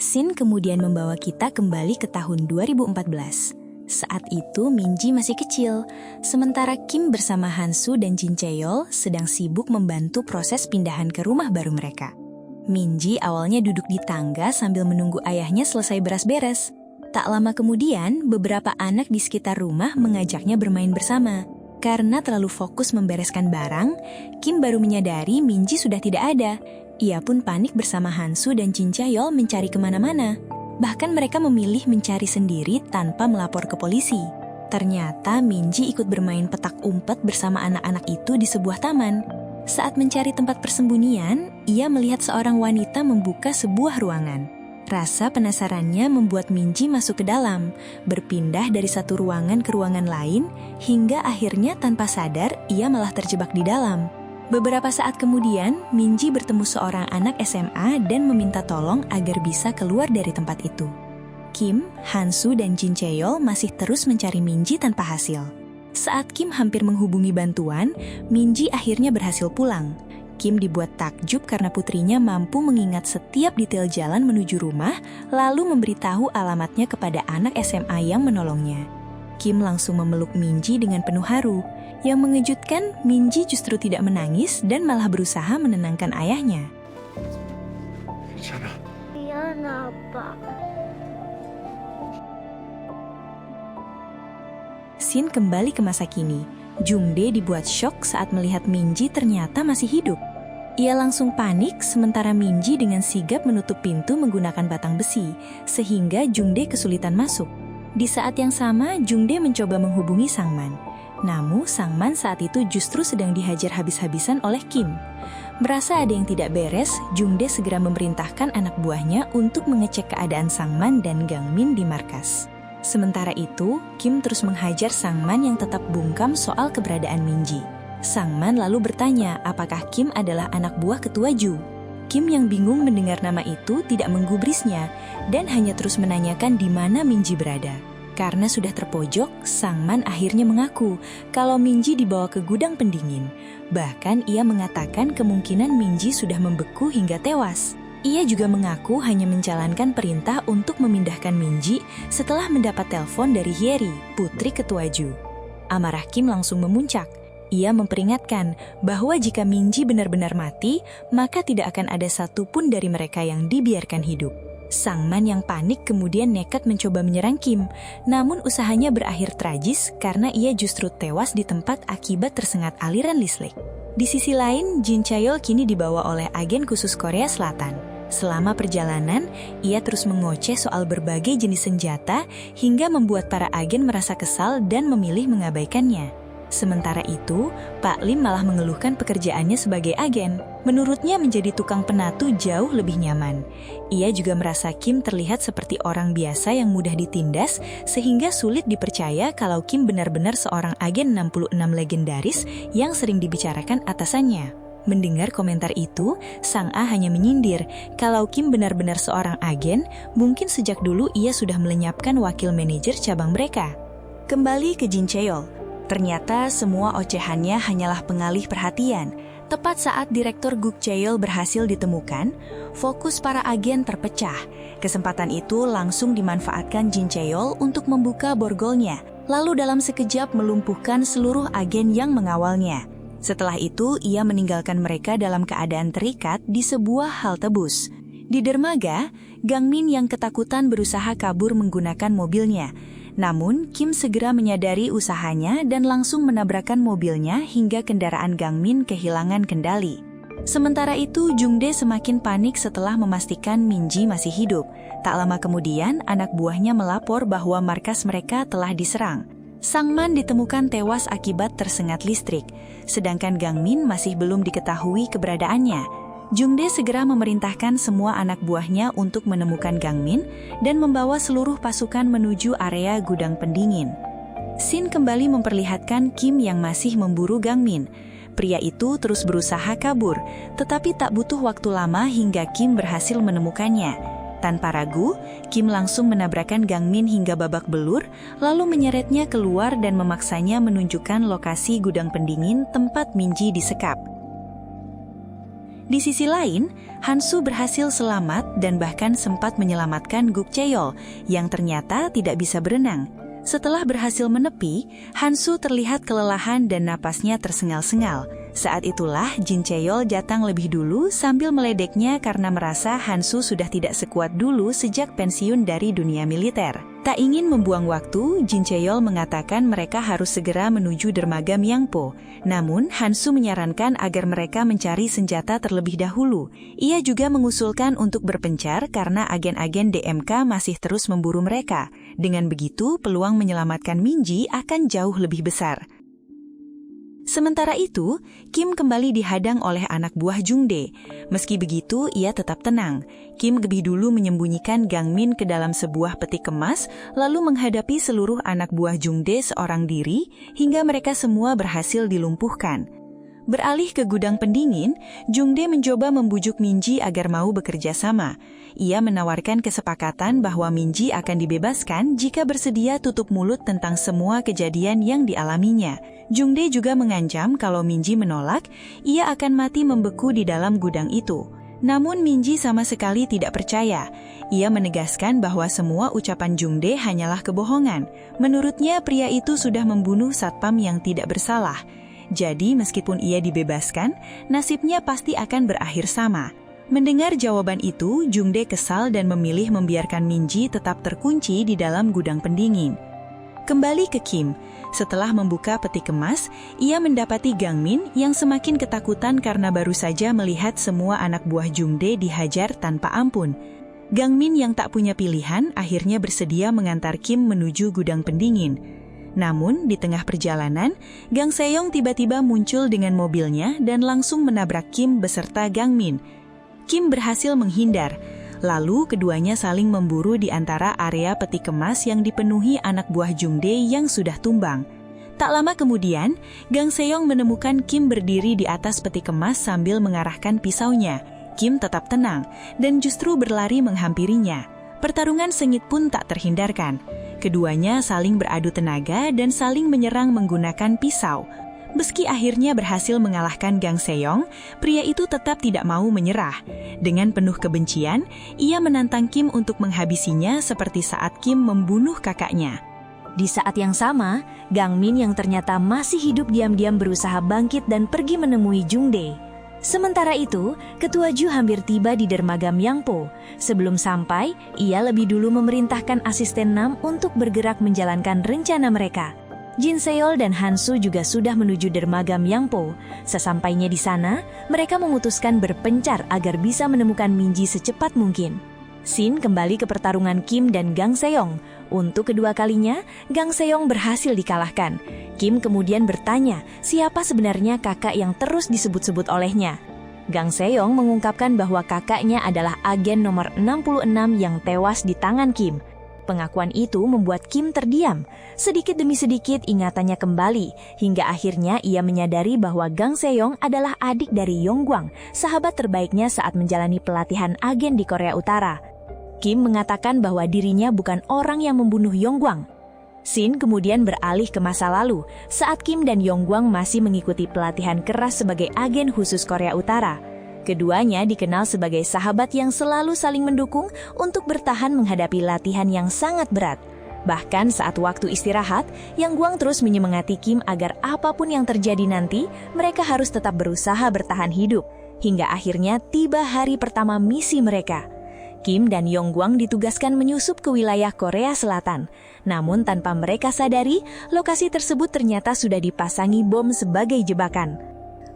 Scene kemudian membawa kita kembali ke tahun 2014. Saat itu Minji masih kecil, sementara Kim bersama Hansu dan Jin Chae-yeol sedang sibuk membantu proses pindahan ke rumah baru mereka. Minji awalnya duduk di tangga sambil menunggu ayahnya selesai beres-beres. Tak lama kemudian, beberapa anak di sekitar rumah mengajaknya bermain bersama. Karena terlalu fokus membereskan barang, Kim baru menyadari Minji sudah tidak ada. Ia pun panik bersama Hansu dan Jin Chae-yeol mencari kemana-mana. Bahkan mereka memilih mencari sendiri tanpa melapor ke polisi. Ternyata Minji ikut bermain petak umpet bersama anak-anak itu di sebuah taman. Saat mencari tempat persembunyian, ia melihat seorang wanita membuka sebuah ruangan. Rasa penasarannya membuat Minji masuk ke dalam, berpindah dari satu ruangan ke ruangan lain, hingga akhirnya tanpa sadar ia malah terjebak di dalam. Beberapa saat kemudian, Minji bertemu seorang anak SMA dan meminta tolong agar bisa keluar dari tempat itu. Kim, Hansu, dan Jin Chae-yeol masih terus mencari Minji tanpa hasil. Saat Kim hampir menghubungi bantuan, Minji akhirnya berhasil pulang. Kim dibuat takjub karena putrinya mampu mengingat setiap detail jalan menuju rumah, lalu memberitahu alamatnya kepada anak SMA yang menolongnya. Kim langsung memeluk Minji dengan penuh haru. Yang mengejutkan, Minji justru tidak menangis dan malah berusaha menenangkan ayahnya. Scene kembali ke masa kini. Jungdae dibuat syok saat melihat Minji ternyata masih hidup. Ia langsung panik sementara Minji dengan sigap menutup pintu menggunakan batang besi, sehingga Jungdae kesulitan masuk. Di saat yang sama, Jungdae mencoba menghubungi Sangman. Namun, Sangman saat itu justru sedang dihajar habis-habisan oleh Kim. Merasa ada yang tidak beres, Jungdae segera memerintahkan anak buahnya untuk mengecek keadaan Sangman dan Gangmin di markas. Sementara itu, Kim terus menghajar Sangman yang tetap bungkam soal keberadaan Minji. Sangman lalu bertanya apakah Kim adalah anak buah ketua Ju. Kim yang bingung mendengar nama itu tidak menggubrisnya dan hanya terus menanyakan di mana Minji berada. Karena sudah terpojok, Sangman akhirnya mengaku kalau Minji dibawa ke gudang pendingin. Bahkan ia mengatakan kemungkinan Minji sudah membeku hingga tewas. Ia juga mengaku hanya menjalankan perintah untuk memindahkan Minji setelah mendapat telepon dari Hyeri, putri ketua Ju. Amarah Kim langsung memuncak. Ia memperingatkan bahwa jika Minji benar-benar mati, maka tidak akan ada satupun dari mereka yang dibiarkan hidup. Sangman yang panik kemudian nekat mencoba menyerang Kim, namun usahanya berakhir tragis karena ia justru tewas di tempat akibat tersengat aliran listrik. Di sisi lain, Jin Chae-yeol kini dibawa oleh agen khusus Korea Selatan. Selama perjalanan, ia terus mengoceh soal berbagai jenis senjata hingga membuat para agen merasa kesal dan memilih mengabaikannya. Sementara itu, Pak Lim malah mengeluhkan pekerjaannya sebagai agen. Menurutnya menjadi tukang penatu jauh lebih nyaman. Ia juga merasa Kim terlihat seperti orang biasa yang mudah ditindas, sehingga sulit dipercaya kalau Kim benar-benar seorang agen 66 legendaris yang sering dibicarakan atasannya. Mendengar komentar itu, Sang A hanya menyindir kalau Kim benar-benar seorang agen, mungkin sejak dulu ia sudah melenyapkan wakil manajer cabang mereka. Kembali ke Jin Chae-yeol. Ternyata semua ocehannya hanyalah pengalih perhatian. Tepat saat Direktur Guk Chae-yeol berhasil ditemukan, fokus para agen terpecah. Kesempatan itu langsung dimanfaatkan Jin Chae-yeol untuk membuka borgolnya, lalu dalam sekejap melumpuhkan seluruh agen yang mengawalnya. Setelah itu, ia meninggalkan mereka dalam keadaan terikat di sebuah halte bus. Di dermaga, Gangmin yang ketakutan berusaha kabur menggunakan mobilnya. Namun, Kim segera menyadari usahanya dan langsung menabrakkan mobilnya hingga kendaraan Gangmin kehilangan kendali. Sementara itu, Jungdae semakin panik setelah memastikan Minji masih hidup. Tak lama kemudian, anak buahnya melapor bahwa markas mereka telah diserang. Sangman ditemukan tewas akibat tersengat listrik, sedangkan Gangmin masih belum diketahui keberadaannya. Jungdae segera memerintahkan semua anak buahnya untuk menemukan Gangmin dan membawa seluruh pasukan menuju area gudang pendingin. Scene kembali memperlihatkan Kim yang masih memburu Gangmin. Pria itu terus berusaha kabur, tetapi tak butuh waktu lama hingga Kim berhasil menemukannya. Tanpa ragu, Kim langsung menabrakkan Gangmin hingga babak belur, lalu menyeretnya keluar dan memaksanya menunjukkan lokasi gudang pendingin tempat Minji disekap. Di sisi lain, Hansu berhasil selamat dan bahkan sempat menyelamatkan Guk Cheol yang ternyata tidak bisa berenang. Setelah berhasil menepi, Hansu terlihat kelelahan dan napasnya tersengal-sengal. Saat itulah Jin Cheol datang lebih dulu sambil meledeknya karena merasa Hansu sudah tidak sekuat dulu sejak pensiun dari dunia militer. Tak ingin membuang waktu, Jin Cheol mengatakan mereka harus segera menuju dermaga Myangpo. Namun, Hansu menyarankan agar mereka mencari senjata terlebih dahulu. Ia juga mengusulkan untuk berpencar karena agen-agen DMK masih terus memburu mereka. Dengan begitu, peluang menyelamatkan Minji akan jauh lebih besar. Sementara itu, Kim kembali dihadang oleh anak buah Jungdae. Meski begitu, ia tetap tenang. Kim lebih dulu menyembunyikan Gangmin ke dalam sebuah peti kemas, lalu menghadapi seluruh anak buah Jungdae seorang diri, hingga mereka semua berhasil dilumpuhkan. Beralih ke gudang pendingin, Jungdae mencoba membujuk Minji agar mau bekerja sama. Ia menawarkan kesepakatan bahwa Minji akan dibebaskan jika bersedia tutup mulut tentang semua kejadian yang dialaminya. Jungdae juga mengancam kalau Minji menolak, ia akan mati membeku di dalam gudang itu. Namun Minji sama sekali tidak percaya. Ia menegaskan bahwa semua ucapan Jungdae hanyalah kebohongan. Menurutnya, pria itu sudah membunuh satpam yang tidak bersalah. Jadi meskipun ia dibebaskan, nasibnya pasti akan berakhir sama. Mendengar jawaban itu, Jungdae kesal dan memilih membiarkan Minji tetap terkunci di dalam gudang pendingin. Kembali ke Kim, setelah membuka peti kemas, ia mendapati Gangmin yang semakin ketakutan karena baru saja melihat semua anak buah Jungdae dihajar tanpa ampun. Gangmin yang tak punya pilihan akhirnya bersedia mengantar Kim menuju gudang pendingin. Namun, di tengah perjalanan, Gang Seyong tiba-tiba muncul dengan mobilnya dan langsung menabrak Kim beserta Gangmin. Kim berhasil menghindar, lalu keduanya saling memburu di antara area peti kemas yang dipenuhi anak buah Jungdae yang sudah tumbang. Tak lama kemudian, Gang Seyong menemukan Kim berdiri di atas peti kemas sambil mengarahkan pisaunya. Kim tetap tenang dan justru berlari menghampirinya. Pertarungan sengit pun tak terhindarkan. Keduanya saling beradu tenaga dan saling menyerang menggunakan pisau. Meski akhirnya berhasil mengalahkan Gang Seyong, pria itu tetap tidak mau menyerah. Dengan penuh kebencian, ia menantang Kim untuk menghabisinya seperti saat Kim membunuh kakaknya. Di saat yang sama, Gangmin yang ternyata masih hidup diam-diam berusaha bangkit dan pergi menemui Jungdae. Sementara itu, Ketua Ju hampir tiba di dermaga Myangpo. Sebelum sampai, ia lebih dulu memerintahkan asisten Nam untuk bergerak menjalankan rencana mereka. Jin Seol dan Hansu juga sudah menuju dermaga Myangpo. Sesampainya di sana, mereka memutuskan berpencar agar bisa menemukan Minji secepat mungkin. Sin kembali ke pertarungan Kim dan Gang Seyong. Untuk kedua kalinya, Gang Seyong berhasil dikalahkan. Kim kemudian bertanya siapa sebenarnya kakak yang terus disebut-sebut olehnya. Gang Seyong mengungkapkan bahwa kakaknya adalah agen nomor 66 yang tewas di tangan Kim. Pengakuan itu membuat Kim terdiam. Sedikit demi sedikit ingatannya kembali, hingga akhirnya ia menyadari bahwa Gang Seyong adalah adik dari Yonggwang, sahabat terbaiknya saat menjalani pelatihan agen di Korea Utara. Kim mengatakan bahwa dirinya bukan orang yang membunuh Yonggwang. Sin kemudian beralih ke masa lalu, saat Kim dan Yonggwang masih mengikuti pelatihan keras sebagai agen khusus Korea Utara. Keduanya dikenal sebagai sahabat yang selalu saling mendukung untuk bertahan menghadapi latihan yang sangat berat. Bahkan saat waktu istirahat, Yonggwang terus menyemangati Kim agar apapun yang terjadi nanti, mereka harus tetap berusaha bertahan hidup. Hingga akhirnya tiba hari pertama misi mereka. Kim dan Yonggwang ditugaskan menyusup ke wilayah Korea Selatan. Namun tanpa mereka sadari, lokasi tersebut ternyata sudah dipasangi bom sebagai jebakan.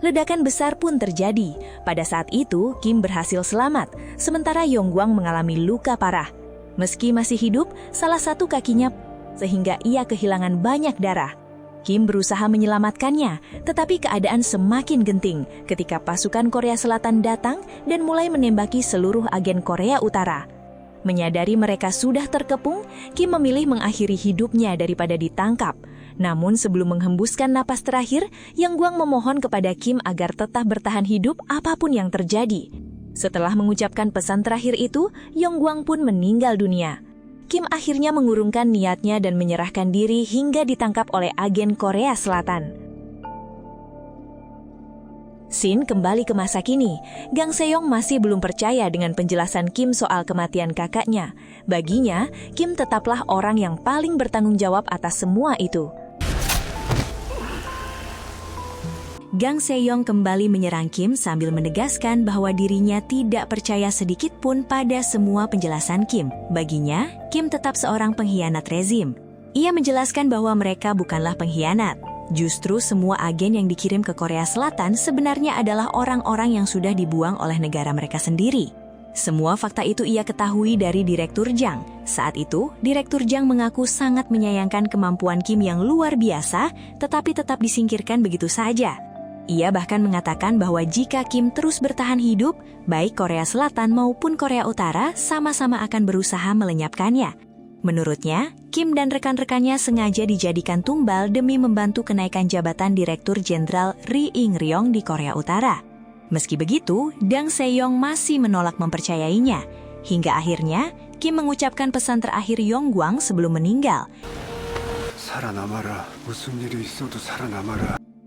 Ledakan besar pun terjadi. Pada saat itu, Kim berhasil selamat, sementara Yonggwang mengalami luka parah. Meski masih hidup, salah satu kakinya sehingga ia kehilangan banyak darah. Kim berusaha menyelamatkannya, tetapi keadaan semakin genting ketika pasukan Korea Selatan datang dan mulai menembaki seluruh agen Korea Utara. Menyadari mereka sudah terkepung, Kim memilih mengakhiri hidupnya daripada ditangkap. Namun sebelum menghembuskan napas terakhir, Yonggwang memohon kepada Kim agar tetap bertahan hidup apapun yang terjadi. Setelah mengucapkan pesan terakhir itu, Yonggwang pun meninggal dunia. Kim akhirnya mengurungkan niatnya dan menyerahkan diri hingga ditangkap oleh agen Korea Selatan. Scene kembali ke masa kini. Gang Seyong masih belum percaya dengan penjelasan Kim soal kematian kakaknya. Baginya, Kim tetaplah orang yang paling bertanggung jawab atas semua itu. Gang Seyong kembali menyerang Kim sambil menegaskan bahwa dirinya tidak percaya sedikit pun pada semua penjelasan Kim. Baginya, Kim tetap seorang pengkhianat rezim. Ia menjelaskan bahwa mereka bukanlah pengkhianat. Justru semua agen yang dikirim ke Korea Selatan sebenarnya adalah orang-orang yang sudah dibuang oleh negara mereka sendiri. Semua fakta itu ia ketahui dari Direktur Jang. Saat itu, Direktur Jang mengaku sangat menyayangkan kemampuan Kim yang luar biasa, tetapi tetap disingkirkan begitu saja. Ia bahkan mengatakan bahwa jika Kim terus bertahan hidup, baik Korea Selatan maupun Korea Utara sama-sama akan berusaha melenyapkannya. Menurutnya, Kim dan rekan-rekannya sengaja dijadikan tumbal demi membantu kenaikan jabatan Direktur Jenderal Ri In-ryong di Korea Utara. Meski begitu, Dang Seyong masih menolak mempercayainya. Hingga akhirnya, Kim mengucapkan pesan terakhir Yonggwang sebelum meninggal.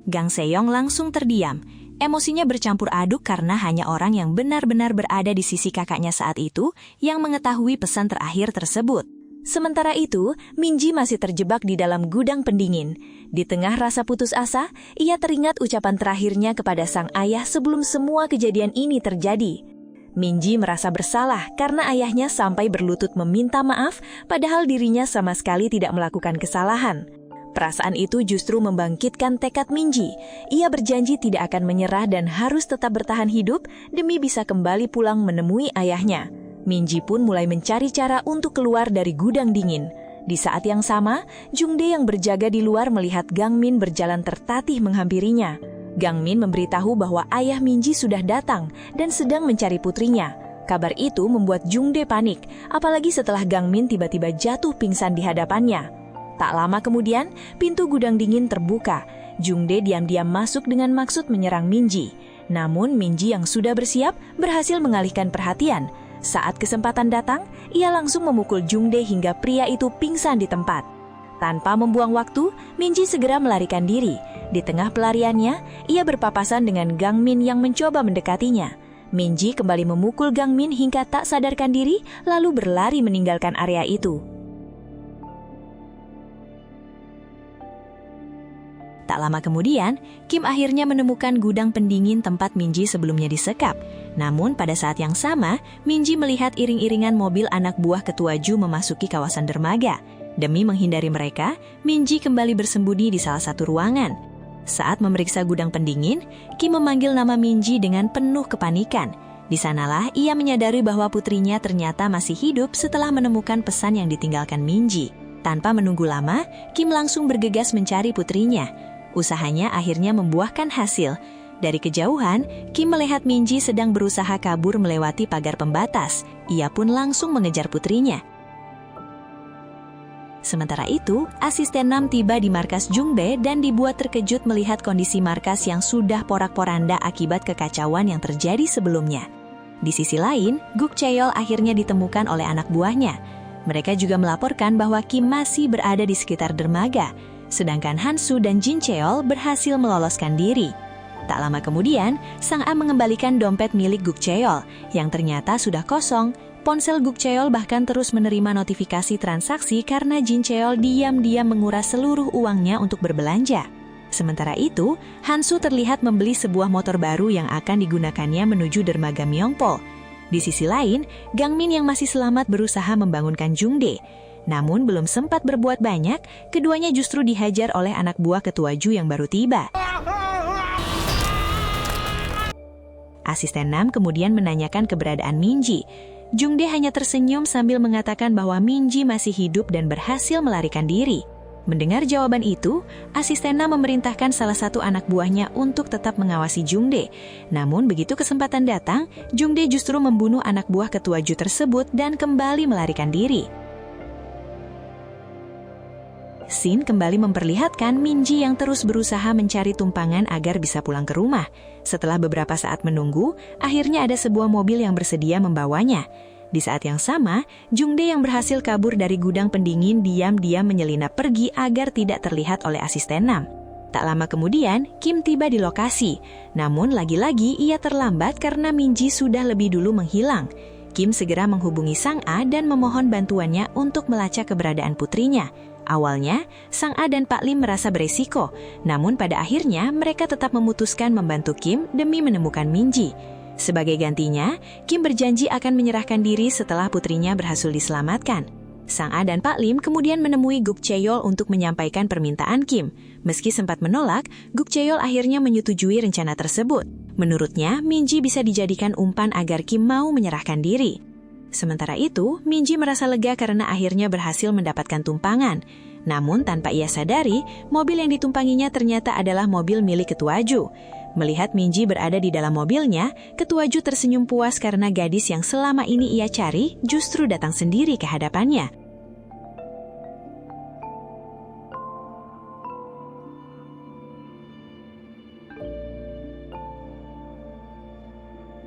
Gang Seyong langsung terdiam. Emosinya bercampur aduk karena hanya orang yang benar-benar berada di sisi kakaknya saat itu yang mengetahui pesan terakhir tersebut. Sementara itu, Minji masih terjebak di dalam gudang pendingin. Di tengah rasa putus asa, ia teringat ucapan terakhirnya kepada sang ayah sebelum semua kejadian ini terjadi. Minji merasa bersalah karena ayahnya sampai berlutut meminta maaf, padahal dirinya sama sekali tidak melakukan kesalahan. Perasaan itu justru membangkitkan tekad Minji. Ia berjanji tidak akan menyerah dan harus tetap bertahan hidup demi bisa kembali pulang menemui ayahnya. Minji pun mulai mencari cara untuk keluar dari gudang dingin. Di saat yang sama, Jungdae yang berjaga di luar melihat Gang Min berjalan tertatih menghampirinya. Gang Min memberitahu bahwa ayah Minji sudah datang dan sedang mencari putrinya. Kabar itu membuat Jungdae panik, apalagi setelah Gang Min tiba-tiba jatuh pingsan di hadapannya. Tak lama kemudian, pintu gudang dingin terbuka. Jungdae diam-diam masuk dengan maksud menyerang Minji. Namun Minji yang sudah bersiap berhasil mengalihkan perhatian. Saat kesempatan datang, ia langsung memukul Jungdae hingga pria itu pingsan di tempat. Tanpa membuang waktu, Minji segera melarikan diri. Di tengah pelariannya, ia berpapasan dengan Gang Min yang mencoba mendekatinya. Minji kembali memukul Gang Min hingga tak sadarkan diri, lalu berlari meninggalkan area itu. Tak lama kemudian, Kim akhirnya menemukan gudang pendingin tempat Minji sebelumnya disekap. Namun pada saat yang sama, Minji melihat iring-iringan mobil anak buah ketua Ju memasuki kawasan dermaga. Demi menghindari mereka, Minji kembali bersembunyi di salah satu ruangan. Saat memeriksa gudang pendingin, Kim memanggil nama Minji dengan penuh kepanikan. Di sanalah ia menyadari bahwa putrinya ternyata masih hidup setelah menemukan pesan yang ditinggalkan Minji. Tanpa menunggu lama, Kim langsung bergegas mencari putrinya. Usahanya akhirnya membuahkan hasil. Dari kejauhan, Kim melihat Minji sedang berusaha kabur melewati pagar pembatas. Ia pun langsung mengejar putrinya. Sementara itu, asisten Nam tiba di markas Jungbae dan dibuat terkejut melihat kondisi markas yang sudah porak-poranda akibat kekacauan yang terjadi sebelumnya. Di sisi lain, Guk Cheol akhirnya ditemukan oleh anak buahnya. Mereka juga melaporkan bahwa Kim masih berada di sekitar dermaga. Sedangkan Hansu dan Jin Cheol berhasil meloloskan diri. Tak lama kemudian, Sang A mengembalikan dompet milik Guk Cheol, yang ternyata sudah kosong. Ponsel Guk Cheol bahkan terus menerima notifikasi transaksi karena Jin Cheol diam-diam menguras seluruh uangnya untuk berbelanja. Sementara itu, Hansu terlihat membeli sebuah motor baru yang akan digunakannya menuju dermaga Myeongpol. Di sisi lain, Gang Min yang masih selamat berusaha membangunkan Jungdae. Namun belum sempat berbuat banyak, keduanya justru dihajar oleh anak buah ketua Ju yang baru tiba. Asisten Nam kemudian menanyakan keberadaan Minji. Jungdae hanya tersenyum sambil mengatakan bahwa Minji masih hidup dan berhasil melarikan diri. Mendengar jawaban itu, asisten Nam memerintahkan salah satu anak buahnya untuk tetap mengawasi Jungdae. Namun begitu kesempatan datang, Jungdae justru membunuh anak buah ketua Ju tersebut dan kembali melarikan diri. Scene kembali memperlihatkan Minji yang terus berusaha mencari tumpangan agar bisa pulang ke rumah. Setelah beberapa saat menunggu, akhirnya ada sebuah mobil yang bersedia membawanya. Di saat yang sama, Jungdae yang berhasil kabur dari gudang pendingin diam-diam menyelinap pergi agar tidak terlihat oleh asisten Nam. Tak lama kemudian, Kim tiba di lokasi. Namun lagi-lagi ia terlambat karena Minji sudah lebih dulu menghilang. Kim segera menghubungi Sang A dan memohon bantuannya untuk melacak keberadaan putrinya. Awalnya, Sang A dan Pak Lim merasa beresiko, namun pada akhirnya mereka tetap memutuskan membantu Kim demi menemukan Minji. Sebagai gantinya, Kim berjanji akan menyerahkan diri setelah putrinya berhasil diselamatkan. Sang A dan Pak Lim kemudian menemui Guk Cheol untuk menyampaikan permintaan Kim. Meski sempat menolak, Guk Cheol akhirnya menyetujui rencana tersebut. Menurutnya, Minji bisa dijadikan umpan agar Kim mau menyerahkan diri. Sementara itu, Minji merasa lega karena akhirnya berhasil mendapatkan tumpangan. Namun tanpa ia sadari, mobil yang ditumpanginya ternyata adalah mobil milik Ketua Ju. Melihat Minji berada di dalam mobilnya, Ketua Ju tersenyum puas karena gadis yang selama ini ia cari justru datang sendiri ke hadapannya.